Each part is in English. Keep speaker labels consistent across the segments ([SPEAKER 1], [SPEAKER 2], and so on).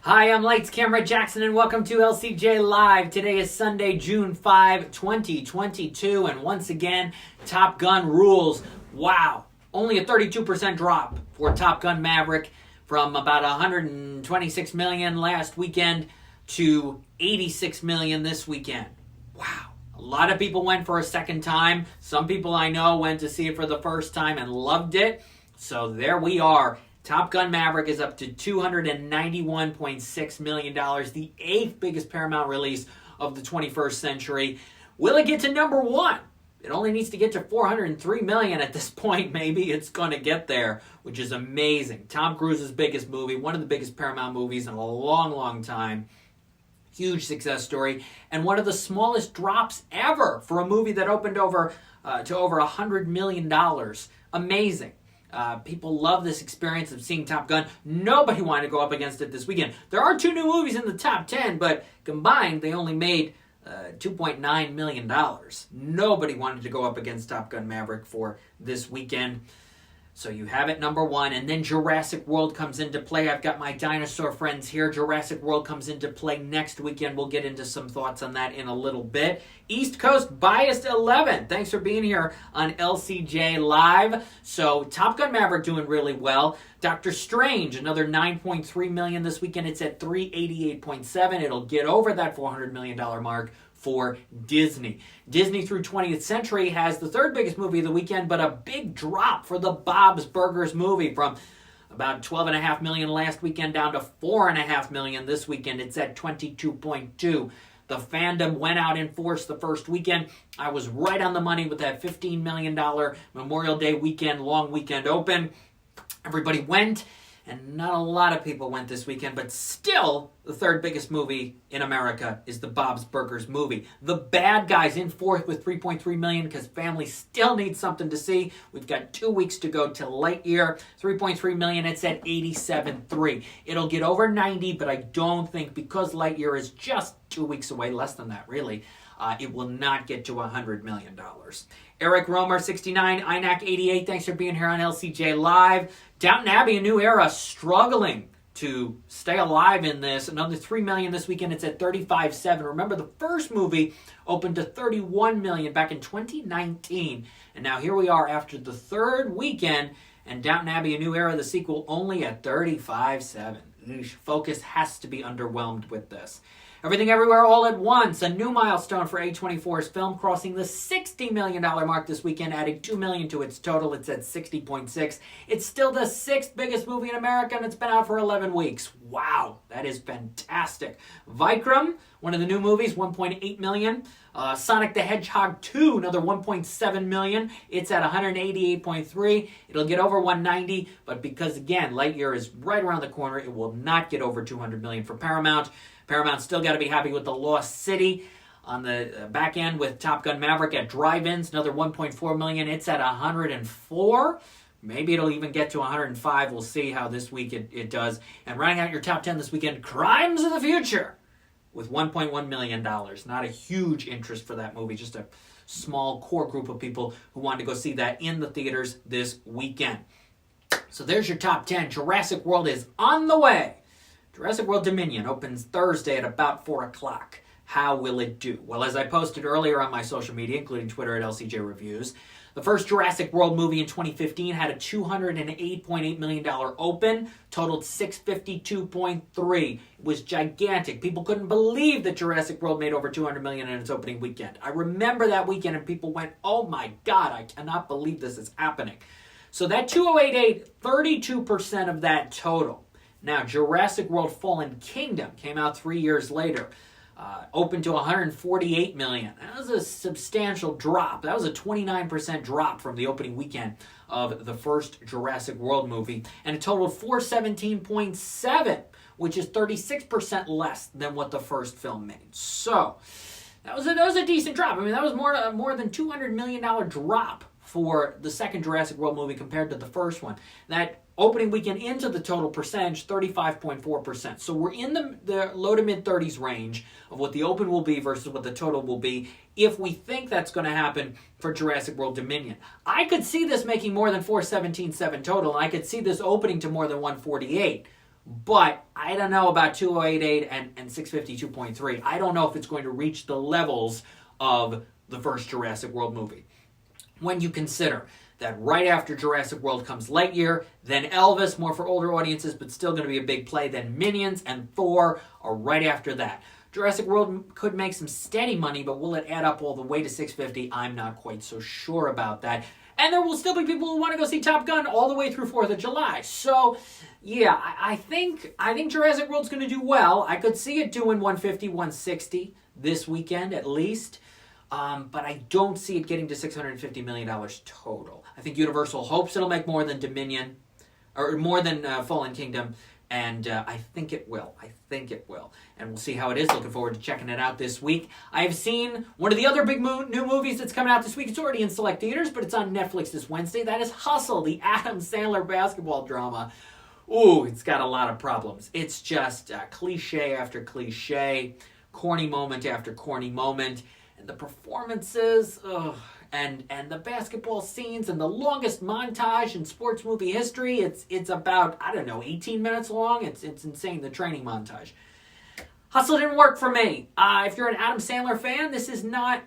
[SPEAKER 1] Hi, I'm Lights Camera Jackson and welcome to LCJ Live. Today is Sunday, June 5, 2022, and once again, Top Gun rules. Wow, only a 32% drop for Top Gun Maverick from about 126 million last weekend to 86 million this weekend. Wow. A lot of people went for a second time. Some people I know went to see it for the first time and loved it. So there we are. Top Gun Maverick is up to $291.6 million, the 8th biggest Paramount release of the 21st century. Will it get to number one? It only needs to get to 403 million at this point. Maybe it's going to get there, which is amazing. Tom Cruise's biggest movie, one of the biggest Paramount movies in a long, long time. Huge success story, and one of the smallest drops ever for a movie that opened to over $100 million. Amazing. People love this experience of seeing Top Gun. Nobody wanted to go up against it this weekend. There are two new movies in the top 10, but combined they only made $2.9 million. Nobody wanted to go up against Top Gun Maverick for this weekend. So you have it number one, and then Jurassic World comes into play. I've got my dinosaur friends here. Jurassic World comes into play next weekend. We'll get into some thoughts on that in a little bit. East Coast Biased 11. Thanks for being here on LCJ Live. So Top Gun Maverick doing really well. Doctor Strange, another 9.3 million this weekend. It's at 388.7. It'll get over that $400 million mark for Disney. Disney through 20th Century has the third biggest movie of the weekend, but a big drop for the Bob's Burgers movie from about 12.5 million last weekend down to 4.5 million this weekend. It's at 22.2. The fandom went out in force the first weekend. I was right on the money with that $15 million Memorial Day weekend, long weekend open. Everybody went, and not a lot of people went this weekend, but still, the third biggest movie in America is the Bob's Burgers movie. The Bad Guys in fourth with 3.3 million because families still need something to see. We've got 2 weeks to go till Lightyear. 3.3 million, it's at 87.3. It'll get over 90, but I don't think, because Lightyear is just 2 weeks away, less than that really, it will not get to $100 million. Eric Romer, 69, INAC 88, thanks for being here on LCJ Live. Downton Abbey, A New Era, struggling to stay alive in this. Another 3 million this weekend, it's at 35.7. Remember, the first movie opened to 31 million back in 2019. And now here we are after the third weekend, and Downton Abbey, A New Era, the sequel, only at 35.7. Focus has to be underwhelmed with this. Everything Everywhere All at Once, a new milestone for A24's film, crossing the $60 million mark this weekend, adding $2 million to its total. It's at 60.6. It's still the 6th biggest movie in America, and it's been out for 11 weeks. Wow, that is fantastic. Vikram, one of the new movies, 1.8 million. Sonic the Hedgehog 2, another 1.7 million. It's at 188.3. It'll get over 190, but because, again, Lightyear is right around the corner, it will not get over 200 million for Paramount. Paramount's still got to be happy with The Lost City on the back end with Top Gun Maverick at drive-ins, another 1.4 million. It's at 104. Maybe it'll even get to 105. We'll see how this week it does. And rounding out your top 10 this weekend, Crimes of the Future with $1.1 million. Not a huge interest for that movie, just a small core group of people who wanted to go see that in the theaters this weekend. So there's your top 10. Jurassic World is on the way. Jurassic World Dominion opens Thursday at about 4 o'clock. How will it do? Well, as I posted earlier on my social media, including Twitter at LCJ Reviews, the first Jurassic World movie in 2015 had a $208.8 million open, totaled $652.3. It was gigantic. People couldn't believe that Jurassic World made over $200 million in its opening weekend. I remember that weekend and people went, oh my God, I cannot believe this is happening. So that 208.8, 32% of that total. Now, Jurassic World Fallen Kingdom came out 3 years later, opened to 148 million. That was a substantial drop. That was a 29% drop from the opening weekend of the first Jurassic World movie, and it totaled 417.7, which is 36% less than what the first film made. So that was a decent drop. I mean, that was more than $200 million drop for the second Jurassic World movie compared to the first one. That opening weekend into the total percentage, 35.4%. So we're in the low to mid-30s range of what the open will be versus what the total will be if we think that's going to happen for Jurassic World Dominion. I could see this making more than 417.7 total, and I could see this opening to more than 148. But I don't know about 2088 and 652.3. I don't know if it's going to reach the levels of the first Jurassic World movie. When you consider that right after Jurassic World comes Lightyear, then Elvis, more for older audiences, but still going to be a big play, then Minions and Thor are right after that. Jurassic World could make some steady money, but will it add up all the way to 650? I'm not quite so sure about that. And there will still be people who want to go see Top Gun all the way through 4th of July. So, yeah, I think Jurassic World's going to do well. I could see it doing 150, 160 this weekend at least. But I don't see it getting to $650 million total. I think Universal hopes it'll make more than Dominion, or more than Fallen Kingdom, and I think it will. And we'll see how it is. Looking forward to checking it out this week. I've seen one of the other big new movies that's coming out this week. It's already in select theaters, but it's on Netflix this Wednesday. That is Hustle, the Adam Sandler basketball drama. Ooh, it's got a lot of problems. It's just cliche after cliche, corny moment after corny moment. And the performances, and the basketball scenes, and the longest montage in sports movie history. It's about, 18 minutes long. It's insane, the training montage. Hustle didn't work for me. If you're an Adam Sandler fan, this is not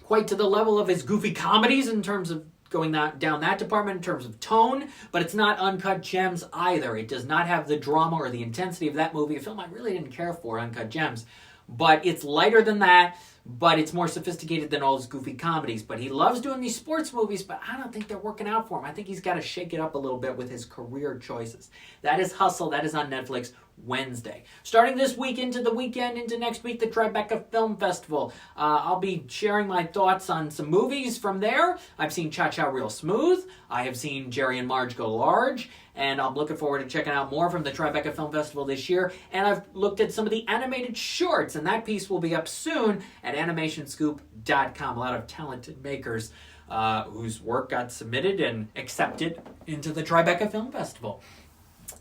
[SPEAKER 1] quite to the level of his goofy comedies in terms of going down that department in terms of tone, but it's not Uncut Gems either. It does not have the drama or the intensity of that movie, a film I really didn't care for, Uncut Gems. But it's lighter than that, but it's more sophisticated than all his goofy comedies. But he loves doing these sports movies, but I don't think they're working out for him. I think he's got to shake it up a little bit with his career choices. That is Hustle. That is on Netflix Wednesday. Starting this week into the weekend, into next week, the Tribeca Film Festival. I'll be sharing my thoughts on some movies from there. I've seen Cha-Cha Real Smooth. I have seen Jerry and Marge Go Large. And I'm looking forward to checking out more from the Tribeca Film Festival this year. And I've looked at some of the animated shorts, and that piece will be up soon at animationscoop.com. A lot of talented makers whose work got submitted and accepted into the Tribeca Film Festival.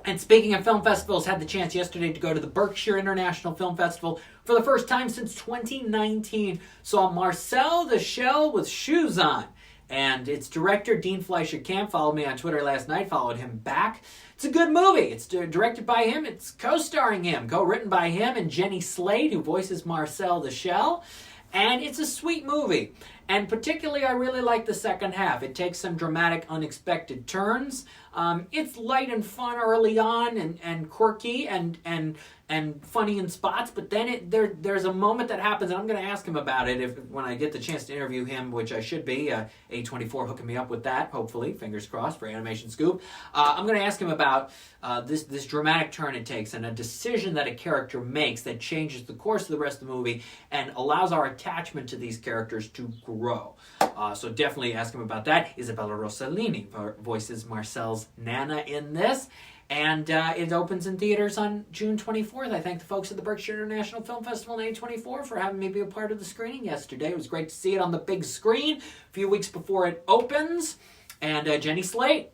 [SPEAKER 1] And speaking of film festivals, had the chance yesterday to go to the Berkshire International Film Festival for the first time since 2019. Saw Marcel the Shell with Shoes On. And its director, Dean Fleischer Camp, followed me on Twitter last night, followed him back. It's a good movie. It's directed by him. It's co-starring him, co-written by him and Jenny Slate, who voices Marcel the Shell. And it's a sweet movie. And particularly, I really like the second half. It takes some dramatic, unexpected turns. It's light and fun early on and quirky and funny in spots, but then there's a moment that happens, and I'm going to ask him about it when I get the chance to interview him, which I should be. A24 hooking me up with that, hopefully, fingers crossed, for Animation Scoop. I'm going to ask him about this dramatic turn it takes and a decision that a character makes that changes the course of the rest of the movie and allows our attachment to these characters to grow. So definitely ask him about that. Isabella Rossellini voices Marcel's Nana in this. And it opens in theaters on June 24th. I thank the folks at the Berkshire International Film Festival and A24 for having me be a part of the screening yesterday. It was great to see it on the big screen a few weeks before it opens. And Jenny Slate,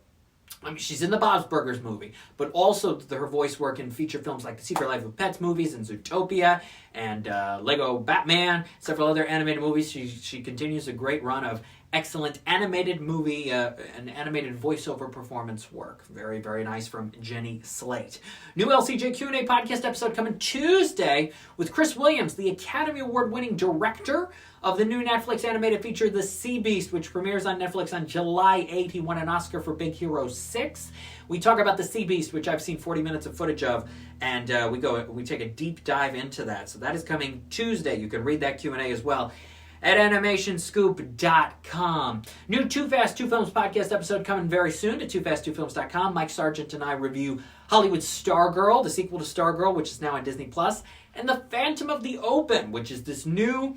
[SPEAKER 1] she's in the Bob's Burgers movie, but also her voice work in feature films like the Secret Life of Pets movies and Zootopia and Lego Batman, several other animated movies. She continues a great run of excellent animated movie and animated voiceover performance work. Very, very nice from Jenny Slate. New LCJ Q&A podcast episode coming Tuesday with Chris Williams, the Academy Award-winning director of the new Netflix animated feature The Sea Beast, which premieres on Netflix on July 8th. He won an Oscar for Big Hero 6. We talk about The Sea Beast, which I've seen 40 minutes of footage of, and we take a deep dive into that. So that is coming Tuesday. You can read that Q&A as well at animationscoop.com. New Too Fast, Two Films podcast episode coming very soon to toofast2films.com. Mike Sargent and I review Hollywood Stargirl, the sequel to Stargirl, which is now on Disney+, and The Phantom of the Open, which is this new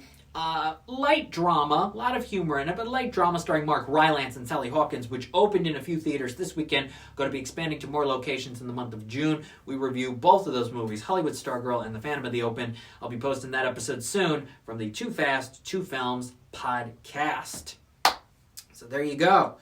[SPEAKER 1] light drama, a lot of humor in it, but light drama starring Mark Rylance and Sally Hawkins, which opened in a few theaters this weekend, going to be expanding to more locations in the month of June. We review both of those movies, Hollywood Stargirl and The Phantom of the Open. I'll be posting that episode soon from the Too Fast, Two Films podcast. So there you go.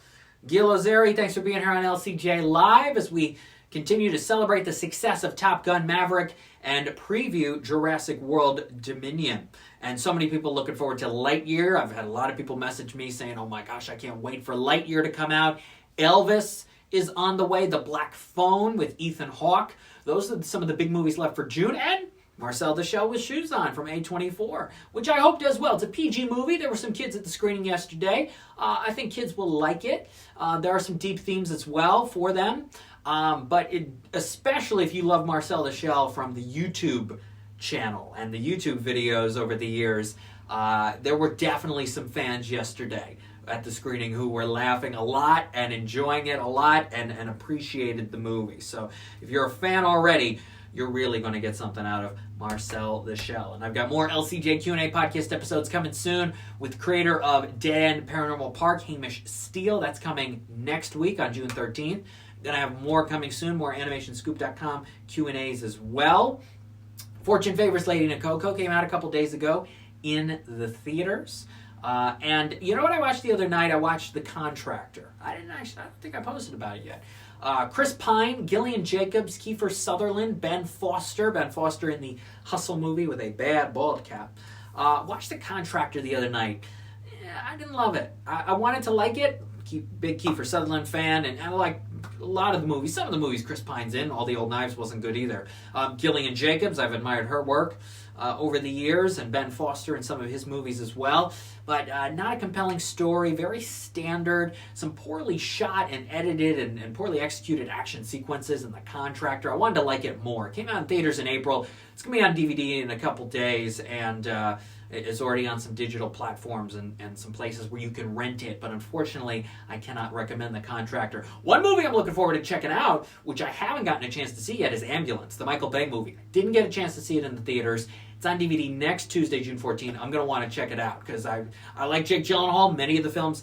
[SPEAKER 1] Gil Ozeri, thanks for being here on LCJ Live as we continue to celebrate the success of Top Gun Maverick and preview Jurassic World Dominion. And so many people looking forward to Lightyear. I've had a lot of people message me saying, oh my gosh, I can't wait for Lightyear to come out. Elvis is on the way. The Black Phone with Ethan Hawke. Those are some of the big movies left for June. And Marcel the Shell with Shoes On from A24, which I hope does well. It's a PG movie. There were some kids at the screening yesterday. I think kids will like it. There are some deep themes as well for them. But especially if you love Marcel the Shell from the YouTube channel and the YouTube videos over the years, there were definitely some fans yesterday at the screening who were laughing a lot and enjoying it a lot and appreciated the movie. So if you're a fan already, you're really going to get something out of Marcel the Shell. And I've got more LCJ Q&A podcast episodes coming soon with creator of Dead End Paranormal Park, Hamish Steele. That's coming next week on June 13th. Then I have more coming soon, more AnimationScoop.com Q&As as well. Fortune Favors Lady and Coco came out a couple days ago in the theaters. And you know what I watched the other night? I watched The Contractor. I don't think I posted about it yet. Chris Pine, Gillian Jacobs, Kiefer Sutherland, Ben Foster in the Hustle movie with a bad bald cap. Watched The Contractor the other night. I didn't love it. I wanted to like it. Big Kiefer Sutherland fan, and I like a lot of the movies. Some of the movies Chris Pine's in, All the Old Knives wasn't good either. Gillian Jacobs, I've admired her work over the years, and Ben Foster in some of his movies as well. But not a compelling story, very standard, some poorly shot and edited and poorly executed action sequences in The Contractor. I wanted to like it more. It came out in theaters in April. It's going to be on DVD in a couple days, and it's already on some digital platforms and some places where you can rent it. But unfortunately, I cannot recommend The Contractor. One movie I'm looking forward to checking out, which I haven't gotten a chance to see yet, is Ambulance, the Michael Bay movie. Didn't get a chance to see it in the theaters. It's on DVD next Tuesday, June 14th. I'm going to want to check it out because I like Jake Gyllenhaal. Many of the films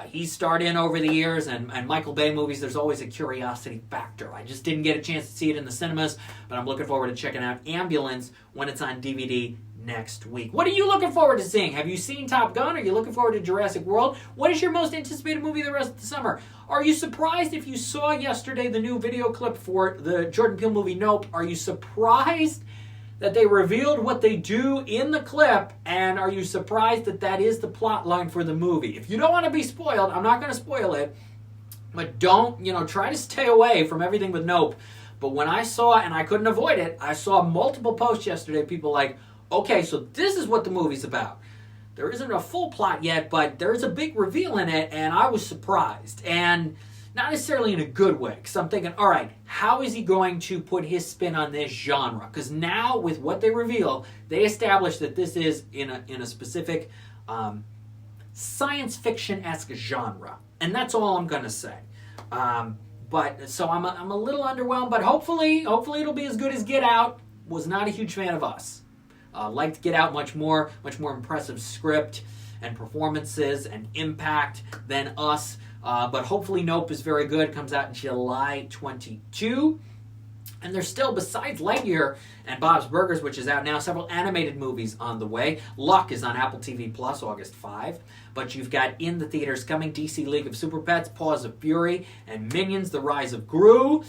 [SPEAKER 1] he's starred in over the years, and Michael Bay movies, there's always a curiosity factor. I just didn't get a chance to see it in the cinemas, but I'm looking forward to checking out Ambulance when it's on DVD next week. What are you looking forward to seeing? Have you seen Top Gun? Are you looking forward to Jurassic World? What is your most anticipated movie the rest of the summer? Are you surprised if you saw yesterday the new video clip for the Jordan Peele movie Nope? Are you surprised that they revealed what they do in the clip? And are you surprised that that is the plot line for the movie? If you don't want to be spoiled, I'm not going to spoil it, but don't, try to stay away from everything with Nope. But when I saw, and I couldn't avoid it, I saw multiple posts yesterday, people like, okay, so this is what the movie's about. There isn't a full plot yet, but there's a big reveal in it, and I was surprised. And not necessarily in a good way, because I'm thinking, all right, how is he going to put his spin on this genre? Because now, with what they reveal, they establish that this is in a specific science fiction-esque genre. And that's all I'm going to say. So I'm a little underwhelmed, but hopefully it'll be as good as Get Out. Was not a huge fan of Us. Liked Get Out much more impressive script and performances and impact than Us. But hopefully Nope is very good. Comes out in July 22. And there's still, besides Lightyear and Bob's Burgers, which is out now, several animated movies on the way. Luck is on Apple TV Plus August 5. But you've got in the theaters coming DC League of Super Pets, Paws of Fury, and Minions, The Rise of Gru.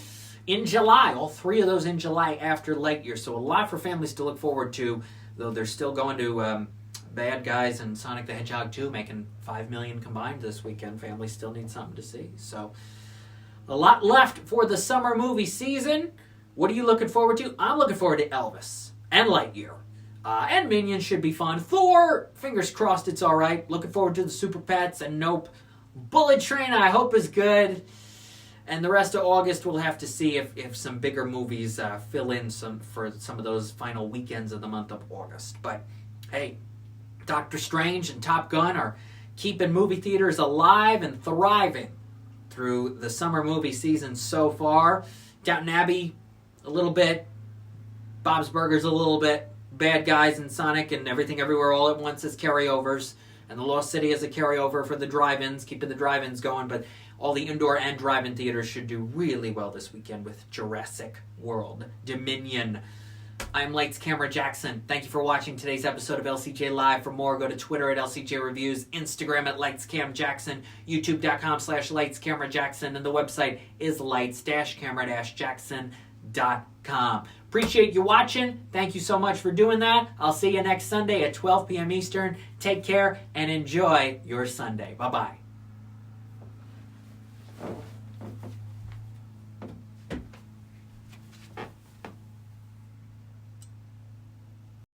[SPEAKER 1] In July, all three of those in July after Lightyear. So a lot for families to look forward to, though they're still going to Bad Guys and Sonic the Hedgehog 2, making $5 million combined this weekend. Families still need something to see. So a lot left for the summer movie season. What are you looking forward to? I'm looking forward to Elvis and Lightyear. And Minions should be fun. Thor, fingers crossed it's all right. Looking forward to the Super Pets and Nope. Bullet Train, I hope is good. And the rest of August, we'll have to see if some bigger movies fill in for some of those final weekends of the month of August. But, hey, Doctor Strange and Top Gun are keeping movie theaters alive and thriving through the summer movie season so far. Downton Abbey, a little bit. Bob's Burgers, a little bit. Bad Guys and Sonic and Everything Everywhere All at Once as carryovers. And The Lost City as a carryover for the drive-ins, keeping the drive-ins going. But all the indoor and drive-in theaters should do really well this weekend with Jurassic World Dominion. I'm Lights Camera Jackson. Thank you for watching today's episode of LCJ Live. For more, go to Twitter at LCJ Reviews, Instagram at LightsCamJackson, YouTube.com/LightsCameraJackson, and the website is lights-camera-jackson.com. Appreciate you watching. Thank you so much for doing that. I'll see you next Sunday at 12 p.m. Eastern. Take care and enjoy your Sunday. Bye-bye.